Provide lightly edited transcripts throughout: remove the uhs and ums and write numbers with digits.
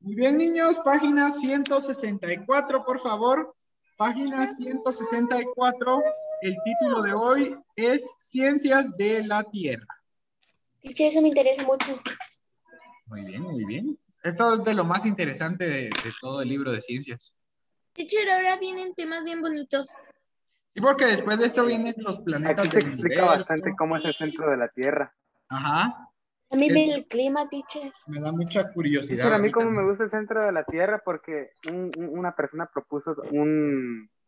Muy bien, niños, página 164, por favor. Página 164. El título de hoy es Ciencias de la Tierra. Teacher, eso me interesa mucho. Muy bien, muy bien. Esto es de lo más interesante de todo el libro de ciencias. Teacher, ahora vienen temas bien bonitos. Sí, porque después de esto vienen los planetas Aquí se del explica bastante universo. cómo es el centro de la Tierra. Ajá. También Es- del clima, teacher. Me da mucha Teacher, curiosidad a a mí mí como me también. gusta el centro de la Tierra porque una persona propuso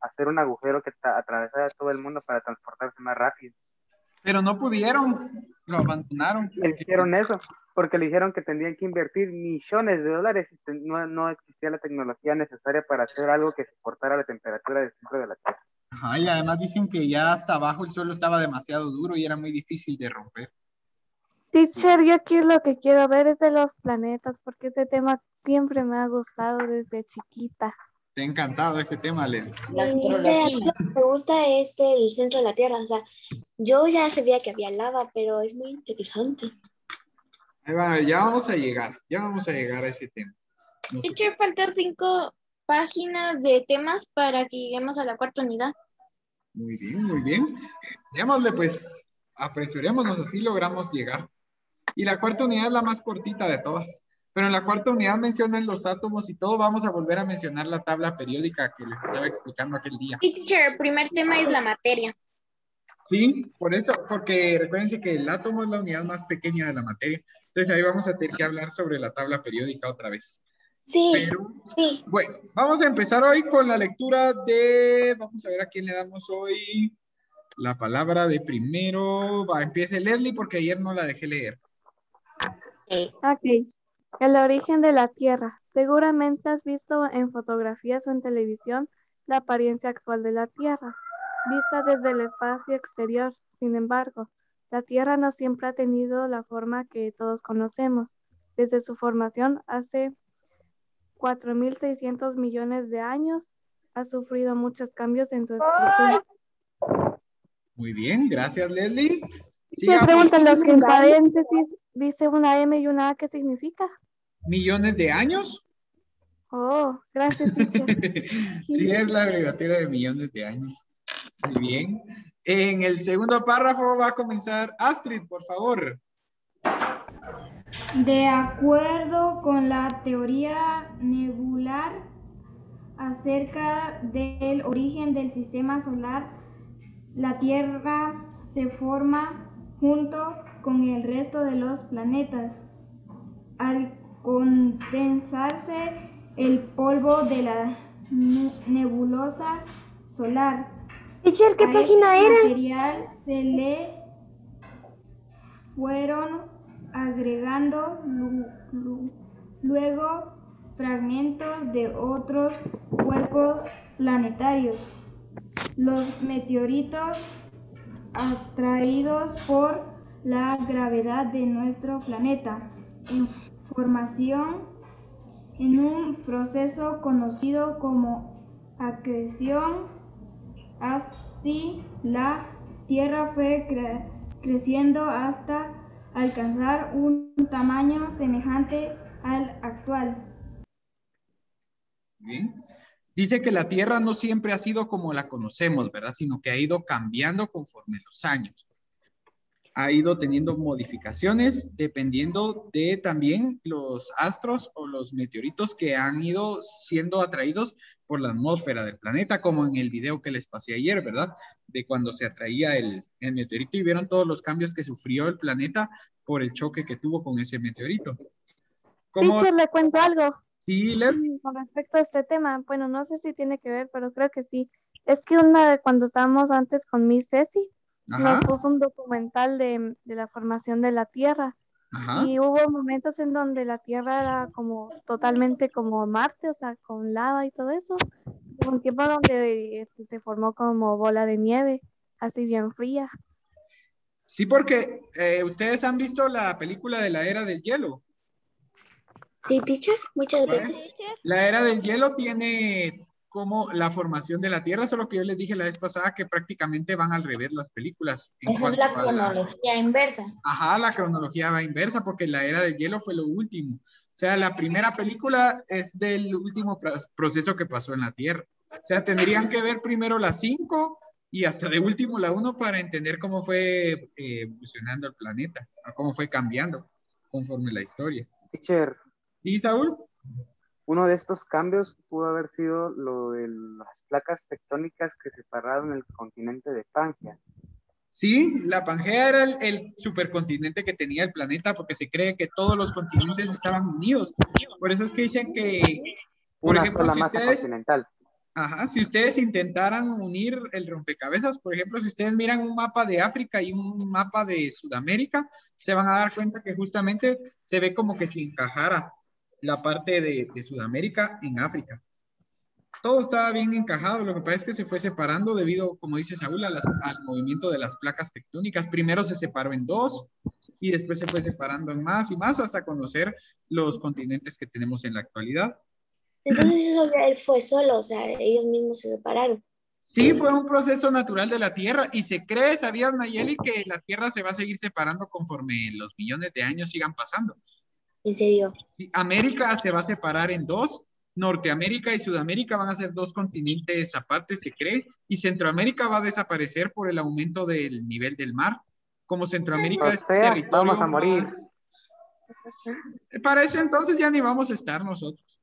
hacer un agujero que atravesara todo el mundo para transportarse más rápido. Pero no pudieron, lo abandonaron Y porque hicieron eso porque le dijeron que tendrían que invertir millones de dólares y no existía la tecnología necesaria para hacer algo que soportara la temperatura del centro de la Tierra. ajá, y además dicen que ya hasta abajo el suelo estaba demasiado duro y era muy difícil de romper. Teacher, yo aquí lo que quiero ver es de los planetas, porque ese tema siempre me ha gustado desde chiquita. Te ha encantado ese tema, Les. La astrología. Lo que me gusta es el centro de la Tierra. O sea, yo ya sabía que había lava, pero es muy interesante. Ahí va, ya vamos a llegar a ese tema. No sé. Teacher, faltan 5 páginas de temas para que lleguemos a la cuarta unidad. Muy bien, muy bien. Démosle pues, apresurémonos, así logramos llegar. Y la cuarta unidad es la más cortita de todas. Pero en la cuarta unidad mencionan los átomos y todo. Vamos a volver a mencionar la tabla periódica que les estaba explicando aquel día. Sí, teacher, el primer tema es la materia. Sí, por eso, porque recuérdense que el átomo es la unidad más pequeña de la materia. Entonces ahí vamos a tener que hablar sobre la tabla periódica otra vez. Sí, Pero, sí. bueno, vamos a empezar hoy con la lectura de, vamos a ver a quién le damos hoy la palabra de primero. Va, empiece Leslie porque ayer no la dejé leer. Ok. El origen de la Tierra. Seguramente has visto en fotografías o en televisión la apariencia actual de la Tierra, vista desde el espacio exterior. Sin embargo, la Tierra no siempre ha tenido la forma que todos conocemos. Desde su formación hace 4.600 millones de años, ha sufrido muchos cambios en su estructura. Muy bien, gracias Leslie. Te Sigamos. preguntan lo que en paréntesis dice una M y una A, ¿qué significa? ¿Millones de años? Oh, gracias, teacher. Sí, es la abreviatura de millones de años. Muy bien. En el segundo párrafo va a comenzar Astrid, por favor. De acuerdo con la teoría nebular acerca del origen del sistema solar, la Tierra se forma junto con el resto de los planetas al condensarse el polvo de la nebulosa solar. Teacher, ¿qué A página este era? material se le fueron agregando luego fragmentos de otros cuerpos planetarios. Los meteoritos atraídos por la gravedad de nuestro planeta en formación en un proceso conocido como acreción. Así, la Tierra fue creciendo hasta alcanzar un tamaño semejante al actual. Bien. Dice que la Tierra no siempre ha sido como la conocemos, ¿verdad? Sino que ha ido cambiando conforme los años. Ha ido teniendo modificaciones dependiendo de también los astros o los meteoritos que han ido siendo atraídos por la atmósfera del planeta, como en el video que les pasé ayer, ¿verdad? De cuando se atraía el meteorito y vieron todos los cambios que sufrió el planeta por el choque que tuvo con ese meteorito. ¿Cómo? Teacher, le cuento algo. Sí, Leslie. Con respecto a este tema. Bueno, no sé si tiene que ver, pero creo que sí. Es que cuando estábamos antes con Miss Ceci, Ajá, nos puso un documental de la formación de la Tierra. ajá. Y hubo momentos en donde la Tierra era como totalmente como Marte, o sea, con lava y todo eso. Hubo un tiempo donde se formó como bola de nieve, así bien fría. Sí, porque ustedes han visto la película de la Era del Hielo. Sí, teacher, muchas ¿Vale? gracias. La Era del Hielo tiene como la formación de la Tierra, solo que yo les dije la vez pasada que prácticamente van al revés las películas. Esa es la cronología inversa. Ajá, la cronología va inversa porque la era del hielo fue lo último. O sea, la primera película es del último proceso que pasó en la Tierra. O sea, tendrían que ver primero las 5 y hasta de último la 1 para entender cómo fue evolucionando el planeta, cómo fue cambiando conforme la historia. Teacher, ¿Y Saúl? uno de estos cambios pudo haber sido lo de las placas tectónicas que separaron el continente de Pangea. Sí, la Pangea era el supercontinente que tenía el planeta porque se cree que todos los continentes estaban unidos. Por eso es que dicen que, por Una ejemplo, sola si masa ustedes, continental. ajá, si ustedes intentaran unir el rompecabezas, por ejemplo, si ustedes miran un mapa de África y un mapa de Sudamérica, se van a dar cuenta que justamente se ve como que si encajara la parte de Sudamérica en África. Todo estaba bien encajado, lo que pasa es que se fue separando debido, como dice Saúl, al movimiento de las placas tectónicas. Primero se separó en 2 y después se fue separando en más y más hasta conocer los continentes que tenemos en la actualidad. Entonces eso ya él fue solo, o sea, ellos mismos se separaron. Sí, fue un proceso natural de la Tierra y se cree, ¿sabías, Nayeli, que la Tierra se va a seguir separando conforme los millones de años sigan pasando? ¿En serio? Sí, América se va a separar en 2, Norteamérica y Sudamérica van a ser 2 continentes aparte, se cree, y Centroamérica va a desaparecer por el aumento del nivel del mar. Como Centroamérica es territorio vamos a morir. más... Para ese entonces ya ni vamos a estar nosotros.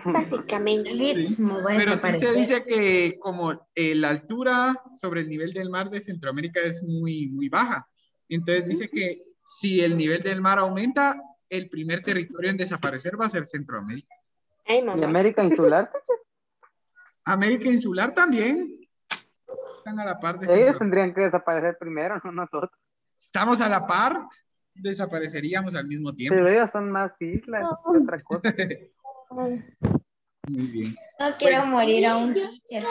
Básicamente. Sí. Pero sí se dice que como la altura sobre el nivel del mar de Centroamérica es muy, muy baja. Entonces dice que si el nivel del mar aumenta, el primer territorio en desaparecer va a ser Centroamérica. Ay, ¿Y mamá. América Insular? América Insular también. Están a la par de Ellos Centroamérica. tendrían que desaparecer primero, no nosotros. Estamos a la par, desapareceríamos al mismo tiempo. Pero ellos son más islas que otra cosa. Muy bien. No quiero morir a un teacher.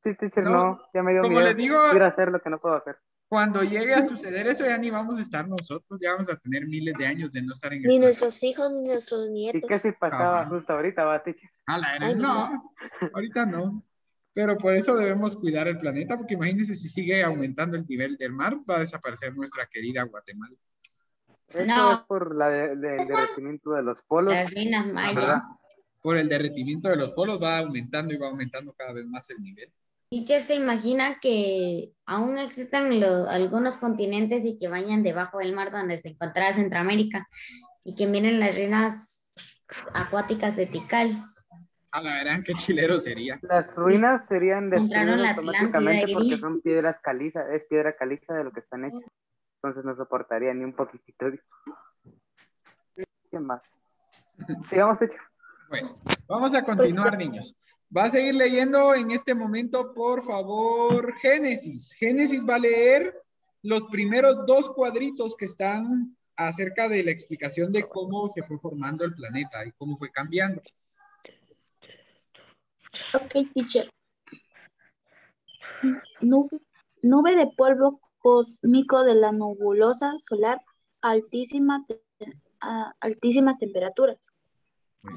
Sí, teacher, No, no, ya me dio como miedo. les digo, Quiero hacer lo que no puedo hacer. cuando llegue a suceder eso, ya ni vamos a estar nosotros, ya vamos a tener miles de años de no estar en el Ni planeta. nuestros hijos, ni nuestros ¿Y nietos. qué si pasaba Ajá. justo ahorita, va, teacher? A la era, Ay, no, ahorita no. Pero por eso debemos cuidar el planeta, porque imagínense si sigue aumentando el nivel del mar, va a desaparecer nuestra querida Guatemala. Eso No. es por el derretimiento de los polos. Las minas mayas. Ajá. Por el derretimiento de los polos va aumentando y va aumentando cada vez más el nivel. Teacher, ¿se imagina que aún existan algunos continentes y que vayan debajo del mar donde se encontraba Centroamérica y que miren las reinas acuáticas de Tikal? A la verdad, qué chilero sería. Las ruinas serían Encontraron destruidas la automáticamente Atlántida porque ahí. son piedras caliza, es piedra caliza de lo que están hechas. Entonces no soportaría ni un poquitito. ¿Qué más? Sigamos, teacher. Bueno, vamos a continuar, niños. Va a seguir leyendo en este momento, por favor, Génesis. Génesis va a leer los primeros 2 cuadritos que están acerca de la explicación de cómo se fue formando el planeta y cómo fue cambiando. Ok, teacher. Nube de polvo cósmico de la nebulosa solar a altísimas temperaturas.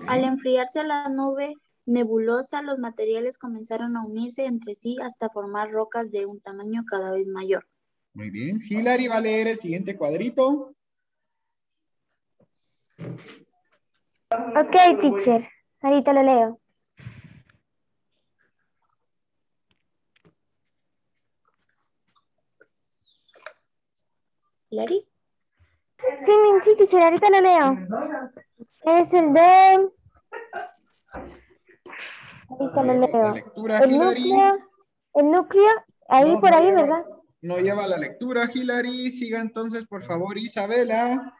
Al enfriarse la nube nebulosa, los materiales comenzaron a unirse entre sí hasta formar rocas de un tamaño cada vez mayor. Muy bien. Hilary va a leer el siguiente cuadrito. Ok, teacher. Ahorita lo leo. ¿Hilary? Sí, teacher, ahorita lo leo. Es el de... Ahorita lo La leo. lectura, El Hilary. núcleo, ahí No, por no ahí, lleva- ¿verdad? No lleva la lectura, Hilary. Siga entonces, por favor, Isabela.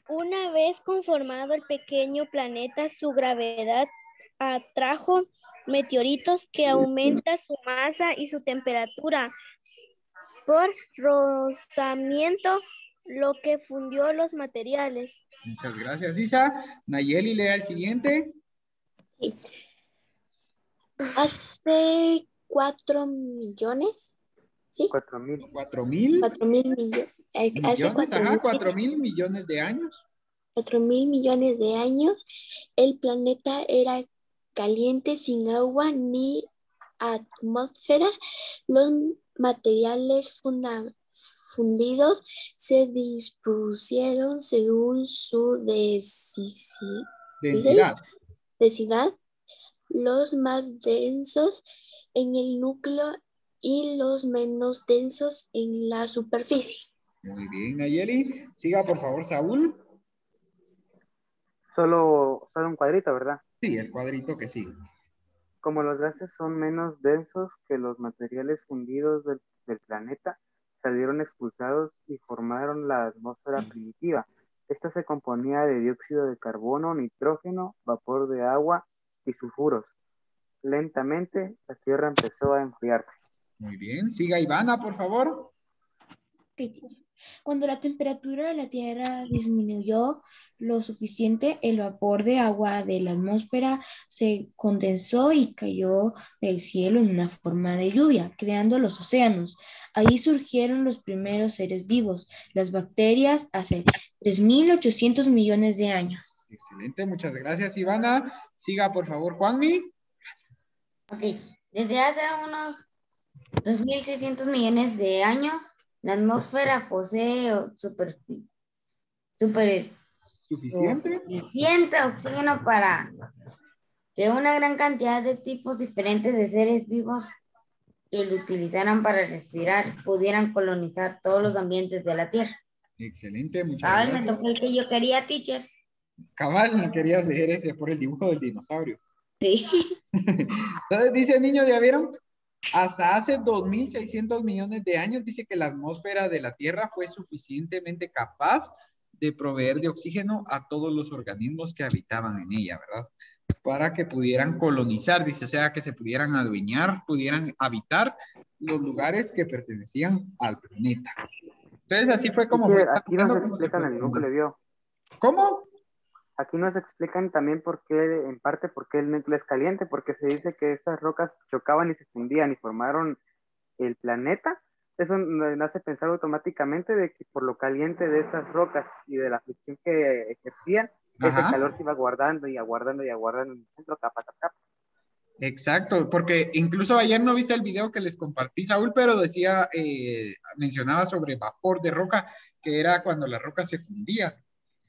Una vez conformado el pequeño planeta, su gravedad atrajo meteoritos que aumentan su masa y su temperatura por rozamiento, lo que fundió los materiales. Muchas gracias, Isa. Nayeli, lea el siguiente. Sí. Hace 4 millones. ¿Sí? 4,000. 4,000 4,000 millones. Hace millones, 4,000. ajá, 4,000 millones de años. 4.000 millones de años, el planeta era caliente sin agua ni atmósfera. Los materiales fundidos se dispusieron según su densidad, los más densos en el núcleo y los menos densos en la superficie. Muy bien, Nayeli. Siga, por favor, Saúl. Solo un cuadrito, ¿verdad? Sí, el cuadrito que sigue. Como los gases son menos densos que los materiales fundidos del planeta, salieron expulsados y formaron la atmósfera primitiva. Esta se componía de dióxido de carbono, nitrógeno, vapor de agua y sulfuros. Lentamente, la Tierra empezó a enfriarse. Muy bien. Siga, Ivana, por favor. Cuando la temperatura de la Tierra disminuyó lo suficiente, el vapor de agua de la atmósfera se condensó y cayó del cielo en una forma de lluvia, creando los océanos. Ahí surgieron los primeros seres vivos, las bacterias, hace 3.800 millones de años. Excelente, muchas gracias, Ivana. Siga, por favor, Juanmi. Ok, desde hace unos 2.600 millones de años, la atmósfera posee suficiente oxígeno para que una gran cantidad de tipos diferentes de seres vivos que lo utilizaran para respirar pudieran colonizar todos los ambientes de la Tierra. Excelente, muchas gracias. Me tocó el que yo quería, teacher. Cabal, querías leer ese por el dibujo del dinosaurio. Sí. Entonces dice, niños, ¿ya vieron? Hasta hace 2.600 millones de años dice que la atmósfera de la Tierra fue suficientemente capaz de proveer de oxígeno a todos los organismos que habitaban en ella, ¿verdad? Para que pudieran colonizar, dice, o sea, que se pudieran adueñar, pudieran habitar los lugares que pertenecían al planeta. Entonces así fue como fue. Aquí nos explican el núcleo, ¿vio? ¿Cómo? Aquí nos explican también en parte por qué el núcleo es caliente, porque se dice que estas rocas chocaban y se fundían y formaron el planeta. Eso nos hace pensar automáticamente de que por lo caliente de estas rocas y de la fricción que ejercían, ese calor se iba guardando y aguardando y aguardando en el centro, capa tras capa. Exacto, porque incluso ayer no viste el video que les compartí, Saúl, pero decía, mencionaba sobre vapor de roca, que era cuando la roca se fundía.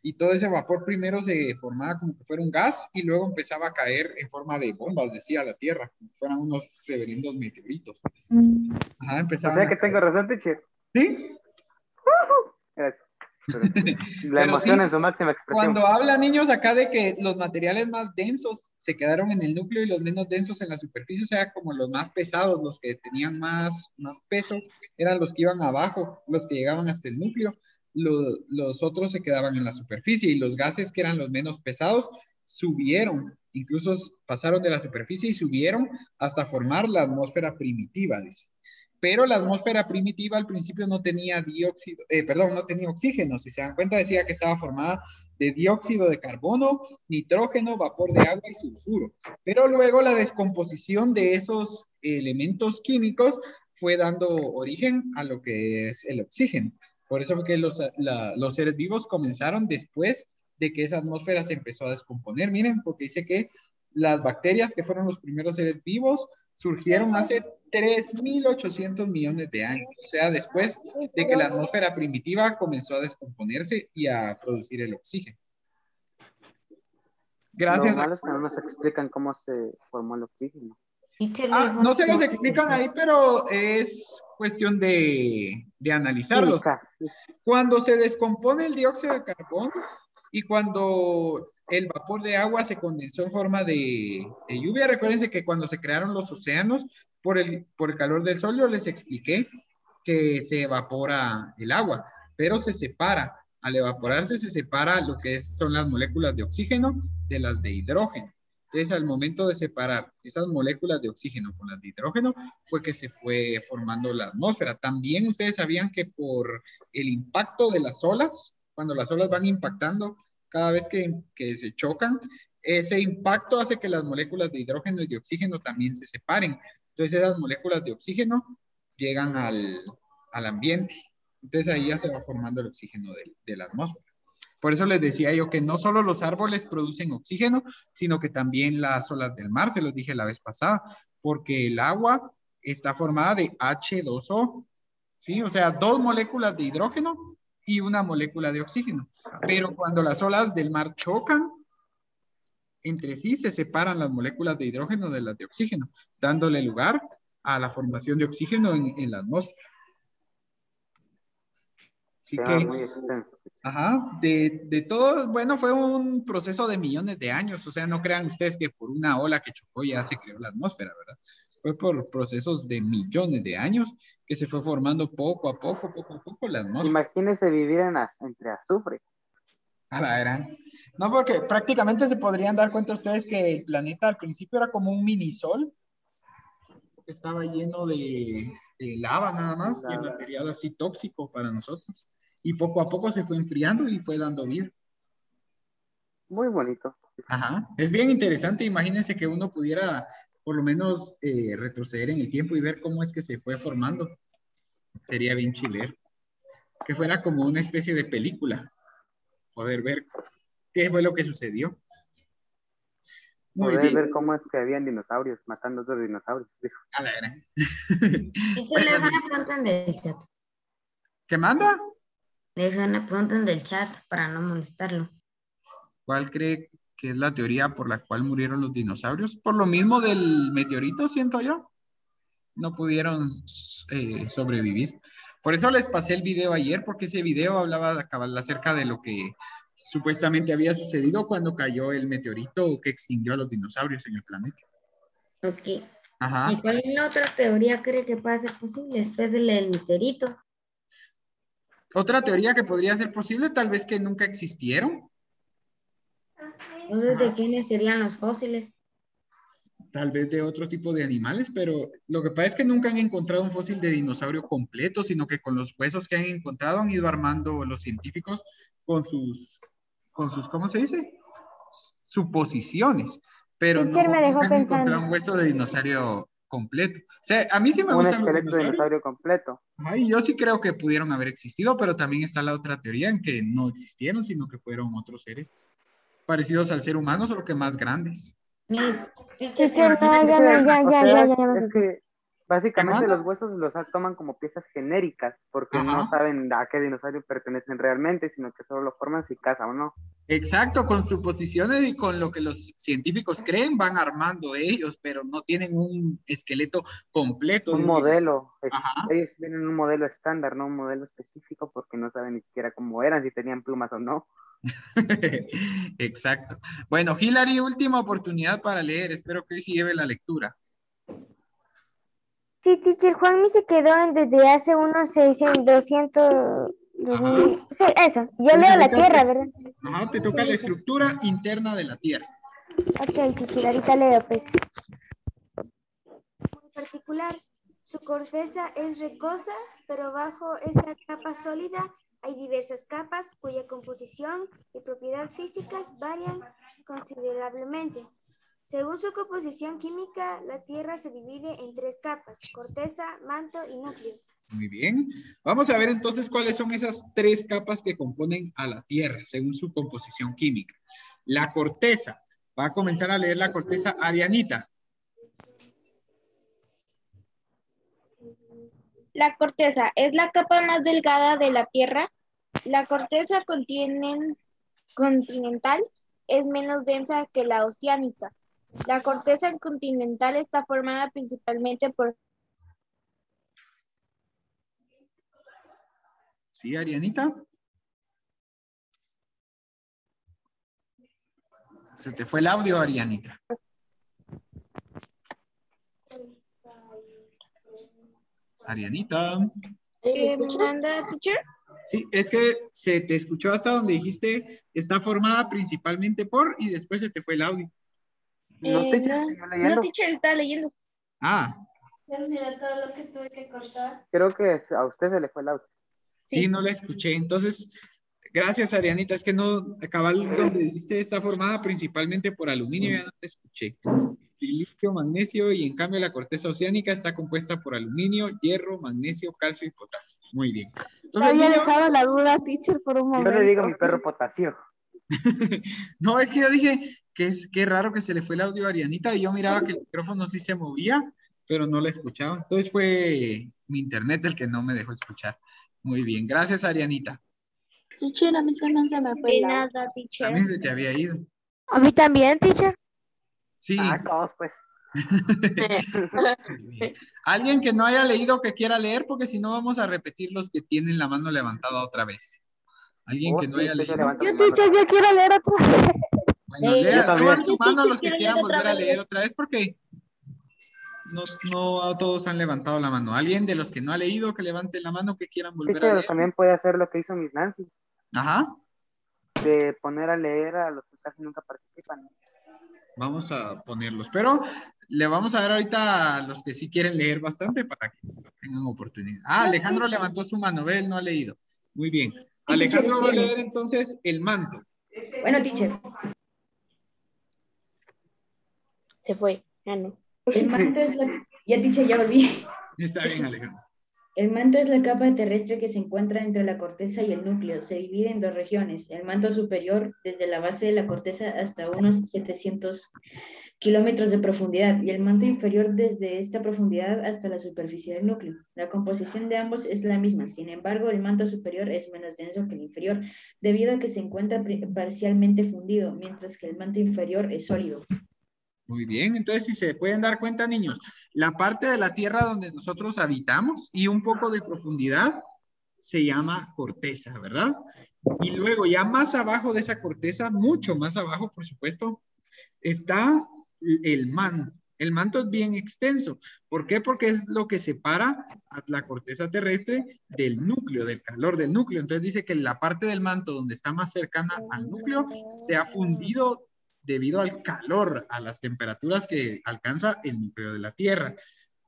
Y todo ese vapor primero se formaba como que fuera un gas y luego empezaba a caer en forma de bombas, decía la Tierra, como si fueran unos severendos meteoritos. Ajá, empezaban. O sea que tengo razón, teacher. ¿Sí? La emoción en su máxima expresión. Cuando hablan, niños, acá de que los materiales más densos se quedaron en el núcleo y los menos densos en la superficie, o sea, como los más pesados, los que tenían más peso, eran los que iban abajo, los que llegaban hasta el núcleo. Los otros se quedaban en la superficie y los gases que eran los menos pesados subieron, incluso pasaron de la superficie y subieron hasta formar la atmósfera primitiva, dice. Pero la atmósfera primitiva al principio no tenía no tenía oxígeno. Si se dan cuenta, decía que estaba formada de dióxido de carbono, nitrógeno, vapor de agua y sulfuro. Pero luego la descomposición de esos elementos químicos fue dando origen a lo que es el oxígeno. Por eso fue que los seres vivos comenzaron después de que esa atmósfera se empezó a descomponer. Miren, porque dice que las bacterias, que fueron los primeros seres vivos, surgieron hace 3.800 millones de años. O sea, después de que la atmósfera primitiva comenzó a descomponerse y a producir el oxígeno. Gracias. Lo malo es que no nos explican cómo se formó el oxígeno. No se los explican ahí, pero es cuestión de analizarlos. Cuando se descompone el dióxido de carbono y cuando el vapor de agua se condensó en forma de lluvia, recuérdense que cuando se crearon los océanos, por el calor del sol, yo les expliqué que se evapora el agua, pero se separa. Al evaporarse se separa lo que son las moléculas de oxígeno de las de hidrógeno. Entonces, al momento de separar esas moléculas de oxígeno con las de hidrógeno, fue que se fue formando la atmósfera. También ustedes sabían que por el impacto de las olas, cuando las olas van impactando, cada vez que se chocan, ese impacto hace que las moléculas de hidrógeno y de oxígeno también se separen. Entonces, esas moléculas de oxígeno llegan al ambiente. Entonces, ahí ya se va formando el oxígeno de la atmósfera. Por eso les decía yo que no solo los árboles producen oxígeno, sino que también las olas del mar, se los dije la vez pasada, porque el agua está formada de H2O, ¿sí? O sea, 2 moléculas de hidrógeno y una molécula de oxígeno. Pero cuando las olas del mar chocan entre sí, se separan las moléculas de hidrógeno de las de oxígeno, dándole lugar a la formación de oxígeno en la atmósfera. Así que, muy extenso. ajá, de todo, bueno, fue un proceso de millones de años, o sea, no crean ustedes que por una ola que chocó ya se creó la atmósfera, ¿verdad? Fue por procesos de millones de años que se fue formando poco a poco la atmósfera. Imagínese vivir entre azufre. A la gran. No, porque prácticamente se podrían dar cuenta ustedes que el planeta al principio era como un mini sol, que estaba lleno de lava nada más, y material así tóxico para nosotros. Y poco a poco se fue enfriando y fue dando vida. Muy bonito. Ajá, es bien interesante. Imagínense que uno pudiera por lo menos retroceder en el tiempo y ver cómo es que se fue formando. Sería bien chilero. Que fuera como una especie de película. Poder ver qué fue lo que sucedió. Poder ver cómo es que habían dinosaurios matando otros dinosaurios. A la gran. Y que le dejan una pregunta en el chat. ¿Qué manda? Le dejan una pregunta en el chat para no molestarlo. ¿Cuál cree que es la teoría por la cual murieron los dinosaurios? Por lo mismo del meteorito, siento yo. No pudieron sobrevivir. Por eso les pasé el video ayer, porque ese video hablaba acerca de lo que supuestamente había sucedido cuando cayó el meteorito que extinguió a los dinosaurios en el planeta. Ok. Ajá. ¿Y cuál es la otra teoría cree que puede ser posible después del meteorito? Otra teoría que podría ser posible, tal vez que nunca existieron. Entonces, ¿de quiénes serían los fósiles? Tal vez de otro tipo de animales, pero lo que pasa es que nunca han encontrado un fósil de dinosaurio completo, sino que con los huesos que han encontrado han ido armando los científicos con sus ¿cómo se dice? Suposiciones, pero Teacher, me dejó nunca han pensando. encontrado un hueso de dinosaurio completo. O sea, a mí sí me Un gustan los esqueleto de dinosaurios. dinosaurio completo. Ay, yo sí creo que pudieron haber existido, pero también está la otra teoría en que no existieron, sino que fueron otros seres parecidos al ser humano, solo que más grandes. Teacher, no, ya. Es que básicamente ¿Qué manda? los huesos los toman como piezas genéricas, porque Ajá. no saben a qué dinosaurio pertenecen realmente, sino que solo lo forman si caza o no. Exacto, con suposiciones y con lo que los científicos creen van armando ellos, pero no tienen un esqueleto completo. Un modelo. Ajá. Ellos tienen un modelo estándar, no un modelo específico, porque no saben ni siquiera cómo eran, si tenían plumas o no. Exacto. Bueno, Hilary, última oportunidad para leer. Espero que hoy sí lleve la lectura. Sí, teacher, Juanmi se quedó desde hace unos 200... Sí, eso. Yo leo la Tierra, ¿verdad? Ajá, te toca la estructura interna de la Tierra. Ok, teacher, ahorita leo, pues. Muy particular. Su corteza es rocosa, pero bajo esa capa sólida hay diversas capas cuya composición y propiedades físicas varían considerablemente. Según su composición química, la Tierra se divide en 3 capas: corteza, manto y núcleo. Muy bien. Vamos a ver entonces cuáles son esas 3 capas que componen a la Tierra, según su composición química. La corteza. Va a comenzar a leer la corteza Arianita. La corteza es la capa más delgada de la Tierra. La corteza continental es menos densa que la oceánica. La corteza continental está formada principalmente por... ¿Sí, Arianita? Se te fue el audio, Arianita. Arianita. ¿Manda, teacher? Sí, es que se te escuchó hasta donde dijiste está formada principalmente por y después se te fue el audio. No, teacher, está leyendo. Ah. Mira todo lo que tuve que cortar. Creo que a usted se le fue el audio. Sí, no la escuché. Entonces, gracias, Arianita. Es que no, cabal donde dijiste está formada principalmente por aluminio, ya no te escuché. silicio, magnesio, y en cambio la corteza oceánica está compuesta por aluminio, hierro, magnesio, calcio y potasio. Muy bien. Te Entonces, había niños, dejado la duda, teacher, por un Yo momento. le digo a mi perro potasio. no, es que yo dije que es que raro que se le fue el audio a Arianita y yo miraba que el micrófono sí se movía, pero no la escuchaba. Entonces fue mi internet el que no me dejó escuchar. Muy bien, gracias Arianita. Teacher, a mí también se me fue De el audio. nada, teacher. También se te había ido. A mí también, teacher. Sí. Ah, todos pues. Muy bien. Alguien que no haya leído que quiera leer, porque si no vamos a repetir los que tienen la mano levantada otra vez. Alguien que no haya leído. Yo, teacher, yo quiero leer otra vez. Bueno, suban su mano los que quieran volver a leer otra vez, porque no todos han levantado la mano. Alguien de los que no ha leído, que levante la mano, que quieran volver a Teacher leer. también puede hacer lo que hizo Miss Nancy, Ajá. de poner a leer a los que casi nunca participan. Vamos a ponerlos, pero le vamos a dar ahorita a los que sí quieren leer bastante para que tengan oportunidad. Ah, Alejandro levantó su mano, ve, él no ha leído. Muy bien. Alejandro va a leer entonces el manto. Bueno, teacher. Se fue. Ah, no. El manto es la... Ya, teacher, ya volví. Está bien, Alejandro. El manto es la capa terrestre que se encuentra entre la corteza y el núcleo. Se divide en dos regiones. El manto superior, desde la base de la corteza hasta unos 700 kilómetros de profundidad, y el manto inferior desde esta profundidad hasta la superficie del núcleo. La composición de ambos es la misma. Sin embargo, el manto superior es menos denso que el inferior, debido a que se encuentra parcialmente fundido, mientras que el manto inferior es sólido. Muy bien, entonces si se pueden dar cuenta, niños, la parte de la Tierra donde nosotros habitamos y un poco de profundidad se llama corteza, ¿verdad? Y luego ya más abajo de esa corteza, mucho más abajo, por supuesto, está el manto. El manto es bien extenso. ¿Por qué? Porque es lo que separa a la corteza terrestre del núcleo, del calor del núcleo. Entonces dice que la parte del manto donde está más cercana al núcleo se ha fundido debido al calor, a las temperaturas que alcanza el núcleo de la Tierra.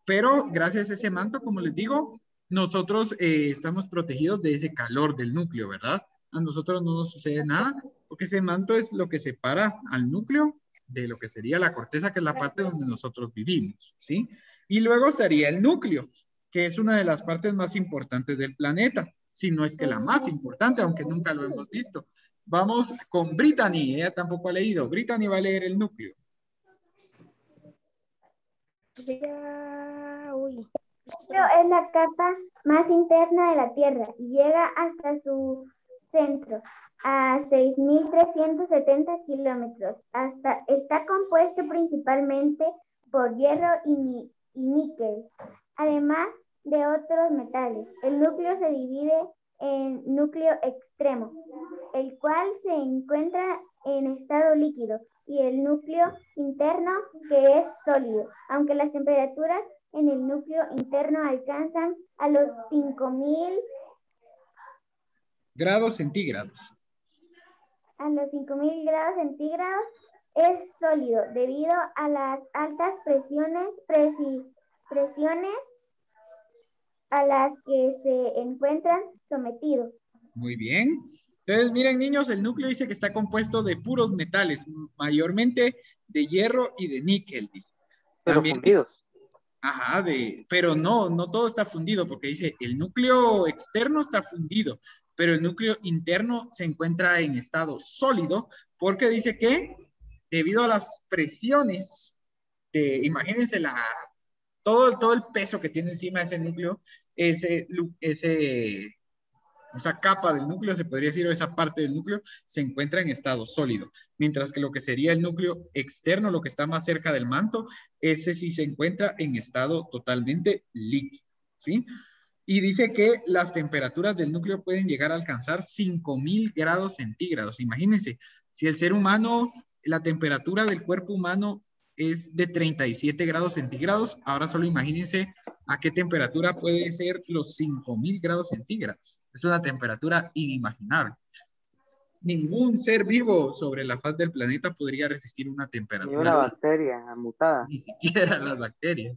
Pero gracias a ese manto, como les digo, nosotros estamos protegidos de ese calor del núcleo, ¿verdad? A nosotros no nos sucede nada, porque ese manto es lo que separa al núcleo de lo que sería la corteza, que es la parte donde nosotros vivimos, ¿sí? Y luego estaría el núcleo, que es una de las partes más importantes del planeta, si no es que la más importante, aunque nunca lo hemos visto. Vamos con Brittany, ella tampoco ha leído. Brittany va a leer el núcleo. Uy. Es la capa más interna de la Tierra y llega hasta su centro, a 6.370 kilómetros. Está compuesto principalmente por hierro y níquel, además de otros metales. El núcleo se divide en núcleo extremo, el cual se encuentra en estado líquido, y el núcleo interno, que es sólido, aunque las temperaturas en el núcleo interno alcanzan a los 5.000 grados centígrados. A los 5.000 grados centígrados es sólido debido a las altas presiones a las que se encuentran sometidos. Muy bien. Entonces, miren, niños, el núcleo dice que está compuesto de puros metales, mayormente de hierro y de níquel, dice. Pero También, fundidos. ajá, pero no todo está fundido, porque dice, el núcleo externo está fundido, pero el núcleo interno se encuentra en estado sólido, porque dice que debido a las presiones, imagínense todo el peso que tiene encima ese núcleo, esa capa del núcleo, se podría decir, o esa parte del núcleo, se encuentra en estado sólido. Mientras que lo que sería el núcleo externo, lo que está más cerca del manto, ese sí se encuentra en estado totalmente líquido, ¿sí? Y dice que las temperaturas del núcleo pueden llegar a alcanzar 5.000 grados centígrados. Imagínense, si el ser humano, la temperatura del cuerpo humano es de 37 grados centígrados, ahora solo imagínense a qué temperatura puede ser los 5.000 grados centígrados. Es una temperatura inimaginable. Ningún ser vivo sobre la faz del planeta podría resistir una temperatura Ni una así. bacteria mutada. Ni siquiera las bacterias.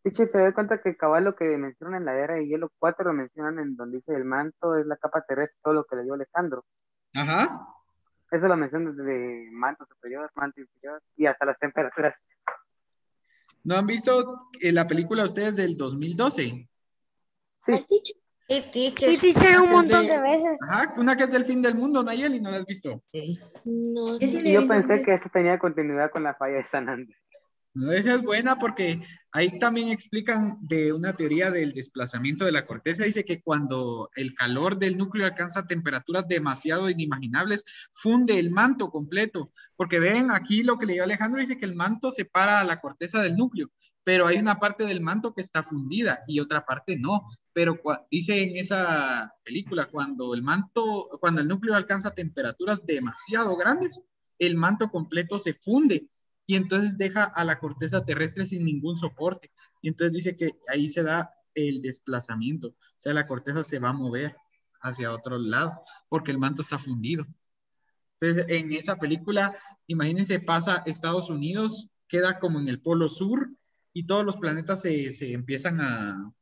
Piche, se da cuenta que cabal lo que mencionan en la era de hielo 4 lo mencionan en donde dice el manto es la capa terrestre, todo lo que le dio Alejandro. Ajá. Eso lo mencionan desde manto superior, manto inferior y hasta las temperaturas. ¿No han visto la película ustedes del 2012? Sí. ¿Has dicho? Sí, Sí, teacher. teacher, un Una que es montón de veces. Ajá, una que es del fin del mundo, Nayeli, ¿no la has visto? Sí. No, Yo sí no. la he Yo visto pensé antes. que eso tenía continuidad con la falla de San Andrés. No, esa es buena porque ahí también explican de una teoría del desplazamiento de la corteza. Dice que cuando el calor del núcleo alcanza temperaturas demasiado inimaginables, funde el manto completo. Porque ven aquí lo que le dio Alejandro, dice que el manto separa a la corteza del núcleo, pero hay una parte del manto que está fundida y otra parte no. Pero dice en esa película, cuando cuando el núcleo alcanza temperaturas demasiado grandes, el manto completo se funde y entonces deja a la corteza terrestre sin ningún soporte. Y entonces dice que ahí se da el desplazamiento, o sea, la corteza se va a mover hacia otro lado porque el manto está fundido. Entonces, en esa película, imagínense, pasa Estados Unidos, queda como en el polo sur y todos los planetas se empiezan a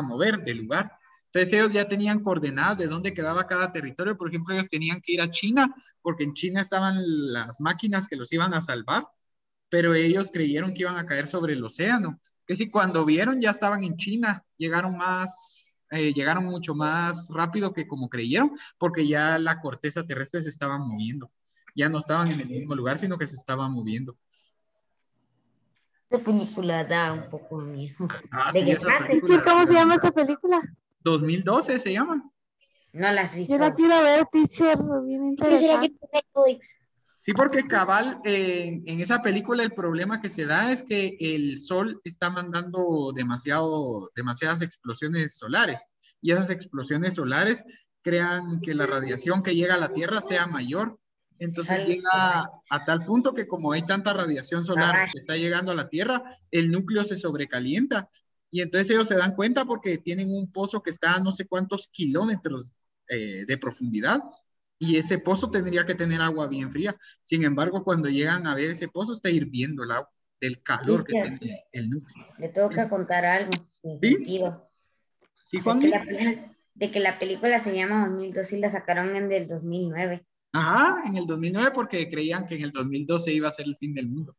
mover del lugar. Entonces ellos ya tenían coordenadas de dónde quedaba cada territorio. Por ejemplo, ellos tenían que ir a China porque en China estaban las máquinas que los iban a salvar, pero ellos creyeron que iban a caer sobre el océano. Que si cuando vieron ya estaban en China, llegaron mucho más rápido que como creyeron, porque ya la corteza terrestre se estaba moviendo. Ya no estaban en el mismo lugar, sino que se estaba moviendo. Esta película da un poco de miedo. Ah, ¿De sí, qué esa pasa? película. ¿Cómo se llama esta película? 2012 se llama. No las has Yo la visto. quiero ver, teacher, bien Sí, será que interesante. tiene Netflix. Sí, porque cabal, en esa película el problema que se da es que el sol está mandando demasiadas explosiones solares y esas explosiones solares crean que la radiación que llega a la Tierra sea mayor. Entonces llega a tal punto que como hay tanta radiación solar que está llegando a la Tierra, el núcleo se sobrecalienta y entonces ellos se dan cuenta porque tienen un pozo que está a no sé cuántos kilómetros de profundidad y ese pozo tendría que tener agua bien fría. Sin embargo, cuando llegan a ver ese pozo, está hirviendo el agua del calor que Teacher, tiene el núcleo. le tengo que contar algo sin ¿Sí? sentido. ¿Sí, De Juan? que la película se llama 2002 y la sacaron en el 2009. Ajá, en el 2009 porque creían que en el 2012 iba a ser el fin del mundo.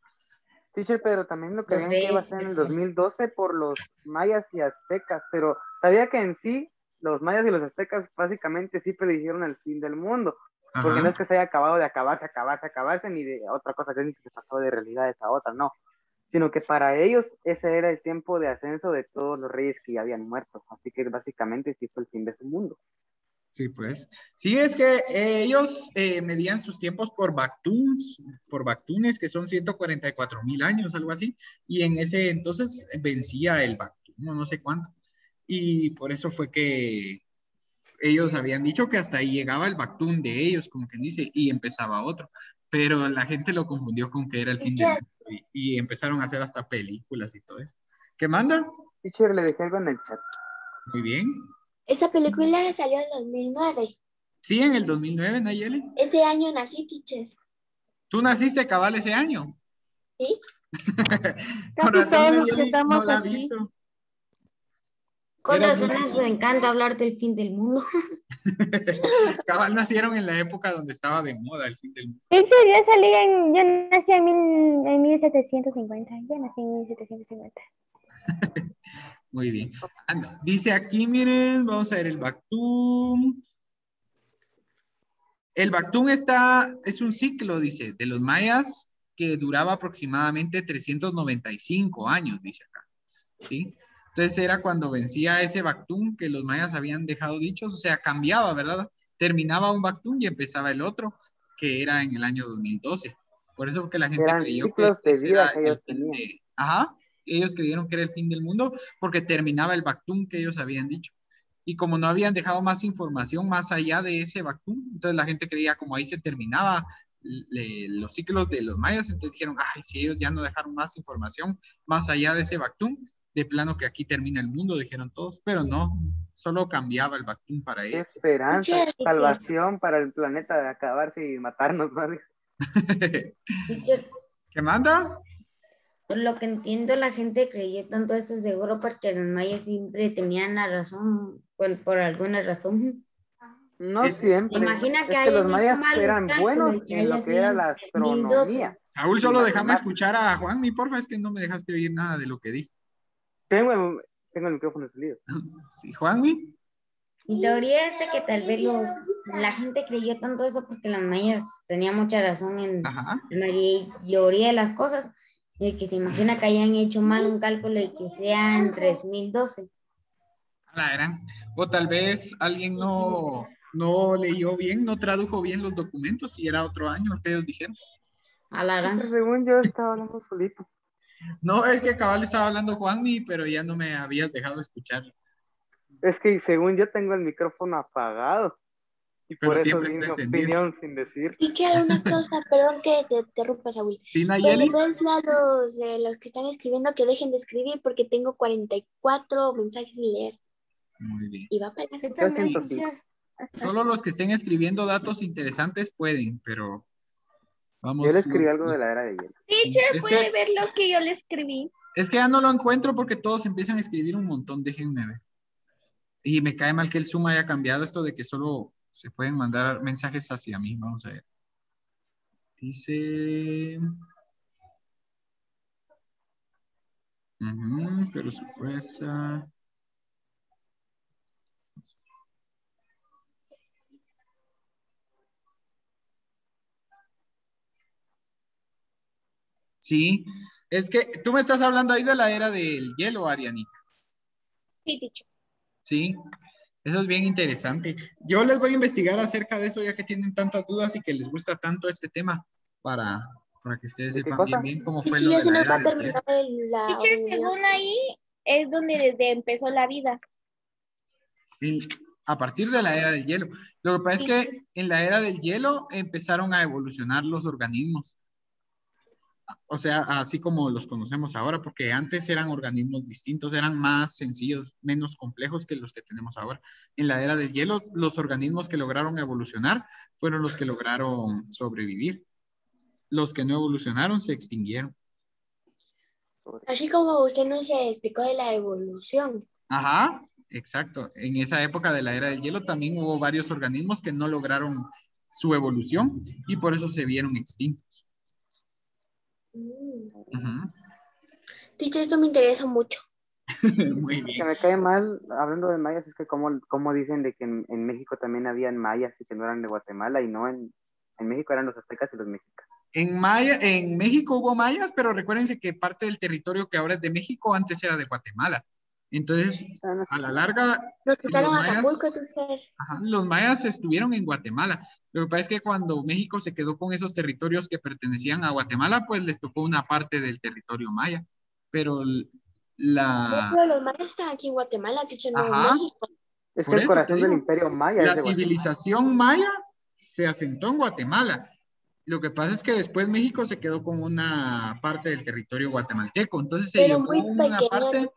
Teacher, pero también lo No creían que iba a sé. ser en el 2012 por los mayas y aztecas, pero sabía que en sí los mayas y los aztecas básicamente sí predijeron el fin del mundo, porque no Ajá. es que se haya acabado de acabarse, ni de otra cosa que se pasó de realidad a esa otra, no, sino que para ellos ese era el tiempo de ascenso de todos los reyes que ya habían muerto, así que básicamente sí fue el fin de su mundo. Sí, pues. Sí, es que ellos medían sus tiempos por Bactunes, que son 144.000 años, algo así. Y en ese entonces vencía el Bactún, no sé cuánto. Y por eso fue que ellos habían dicho que hasta ahí llegaba el Bactún de ellos, como quien dice, y empezaba otro. Pero la gente lo confundió con que era el fin del mundo y empezaron a hacer hasta películas y todo eso. ¿Qué manda? Teacher, le dejé algo en el chat. Muy bien. Esa película salió en 2009. Sí, en el 2009, Nayeli. Ese año nací, teacher. ¿Tú naciste cabal ese año? ¿Sí? Con Casi razón, todos los que Nayeli no estamos la ha aquí. visto. Con Eras razón muy nos chiquita. encanta hablar del fin del mundo. Cabal nacieron en la época donde estaba de moda el fin del mundo. Teacher, yo nací en 1750. Yo nací en 1750. Muy bien. Ah, no. Dice aquí, miren, vamos a ver el Bactún. El Bactún es un ciclo, dice, de los mayas que duraba aproximadamente 395 años, dice acá. ¿Sí? Entonces era cuando vencía ese Bactún que los mayas habían dejado dichos, o sea, cambiaba, ¿verdad? Terminaba un Bactún y empezaba el otro, que era en el año 2012. Por eso que la gente Eran creyó que ciclos de ese era vida que el ellos fin tenían. de... Ajá, ellos creyeron que era el fin del mundo porque terminaba el Bactún que ellos habían dicho. Y como no habían dejado más información más allá de ese Bactún, entonces la gente creía como ahí se terminaba los ciclos de los mayas, entonces dijeron, ay, si ellos ya no dejaron más información más allá de ese Bactún, de plano que aquí termina el mundo, dijeron todos, pero no, solo cambiaba el Bactún para Qué ellos. esperanza, Teacher, salvación para el planeta de acabarse y matarnos, ¿vale? Teacher, ¿Qué manda? por lo que entiendo, la gente creyó tanto eso seguro porque los mayas siempre tenían la razón, por alguna razón. No siempre. Imagina que es que los hayan mayas hecho mal los eran cálculos, buenos que en lo haya que era sido la 2012. astronomía. Saúl, y solo déjame matemáticas. escuchar a Juanmi, porfa, es que no me dejaste oír nada de lo que dijo. Tengo el micrófono encendido. Sí, Juanmi. Mi teoría es de que tal vez la gente creyó tanto eso porque los mayas tenían mucha razón en Ajá. la mayoría de las cosas, y que se imagina que hayan hecho mal un cálculo y que sea en 3012. O tal vez alguien no leyó bien, no tradujo bien los documentos y era otro año lo que ellos dijeron. Pues, según yo estaba hablando solito. No, es que cabal estaba hablando Juanmi, pero ya no me habías dejado escucharlo. Es que según yo tengo el micrófono apagado. Y Pero por eso siempre di está mi encendido. opinión sin decir. Teacher, una cosa, perdón que te interrumpa, Saúl. ¿Sí, Pero Nayeli? le puedes decir a los que están escribiendo que dejen de escribir porque tengo 44 mensajes de leer. Muy bien. Y va a pasar. Yo 105. Solo los que estén escribiendo datos interesantes pueden, pero vamos. Yo le escribí algo de la era de hielo. Teacher, Es ¿puede que- ver lo que yo le escribí? Es que ya no lo encuentro porque todos empiezan a escribir un montón, déjenme ver. Y me cae mal que el Zoom haya cambiado esto de que solo se pueden mandar mensajes hacia mí. Vamos a ver. Dice... pero su fuerza... Sí, es que tú me estás hablando ahí de la era del hielo, Arianita. Sí, teacher. Sí, eso es bien interesante. Yo les voy a investigar acerca de eso ya que tienen tantas dudas y que les gusta tanto este tema para que ustedes ¿De qué sepan bien, cosa? bien cómo fue Sí, lo ya de se la nos va era a del hielo. terminar la Teacher, unidad. según ahí es donde desde empezó la vida. A partir de la era del hielo. Lo que pasa es que en la era del hielo empezaron a evolucionar los organismos. O sea, así como los conocemos ahora, porque antes eran organismos distintos, eran más sencillos, menos complejos que los que tenemos ahora. En la era del hielo, los organismos que lograron evolucionar fueron los que lograron sobrevivir. Los que no evolucionaron se extinguieron. Así como usted nos explicó de la evolución. Ajá, exacto. En esa época de la era del hielo también hubo varios organismos que no lograron su evolución y por eso se vieron extintos. Ujú. Teacher, esto me interesa mucho. Muy Lo que bien. me cae mal, hablando de mayas, es que como dicen de que en México también habían mayas y que no eran de Guatemala, y no, en México eran los aztecas y los mexicas. En México hubo mayas, pero recuérdense que parte del territorio que ahora es de México antes era de Guatemala. Entonces, a la larga, Nos quitaron los mayas, Acapulco, teacher. los mayas estuvieron en Guatemala. Lo que pasa es que cuando México se quedó con esos territorios que pertenecían a Guatemala, pues les tocó una parte del territorio maya. Pero No, pero los mayas están aquí en Guatemala, teacher, no en Ajá, México. Es que por el eso te corazón del digo, imperio maya la es de Guatemala. civilización maya se asentó en Guatemala. Lo que pasa es que después México se quedó con una parte del territorio guatemalteco. Entonces se Pero llevó muy una pequeña, parte.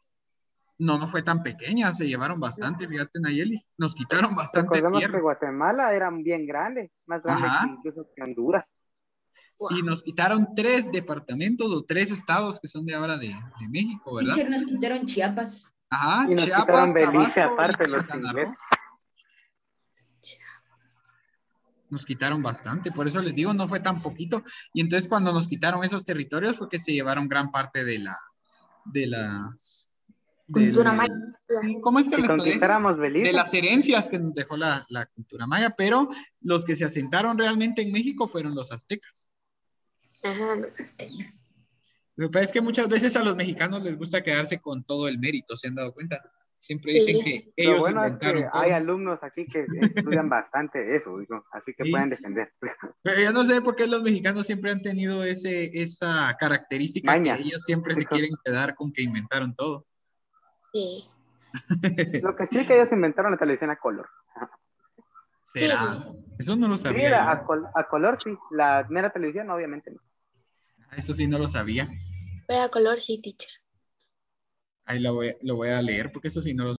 No fue tan pequeña, se llevaron bastante, fíjate, Nayeli. Nos quitaron bastante Recordemos que tierra. Guatemala era bien grande, más grande Ajá. que incluso que Honduras. Y nos quitaron 3 departamentos o 3 estados que son de ahora de México, ¿verdad? Teacher, nos quitaron Chiapas. Ajá, Y nos Chiapas, quitaron Belice Tabasco aparte y los Quintana ingleses. Roo. Nos quitaron bastante, por eso les digo, no fue tan poquito. Y entonces cuando nos quitaron esos territorios fue que se llevaron gran parte de las... Cultura maya. Sí, ¿cómo es que Si les podría decir? conquistáramos Belice, De las herencias que nos dejó la cultura maya, pero los que se asentaron realmente en México fueron los aztecas. Ajá, los aztecas. Lo que pasa es que muchas veces a los mexicanos les gusta quedarse con todo el mérito, ¿se han dado cuenta? Siempre dicen que lo ellos bueno es inventaron que todo. hay alumnos aquí que estudian bastante eso, digo, así que Sí. pueden defender. Pero yo no sé por qué los mexicanos siempre han tenido esa característica Maña. que ellos siempre se quieren quedar con que inventaron todo. Sí. Lo que sí que ellos inventaron la televisión a color. ¿Será? Sí. Eso no lo Sí, sabía yo. a color sí, la mera televisión obviamente no. Eso sí no lo sabía. Pero a color sí, teacher. Ahí lo voy a leer porque eso sí no lo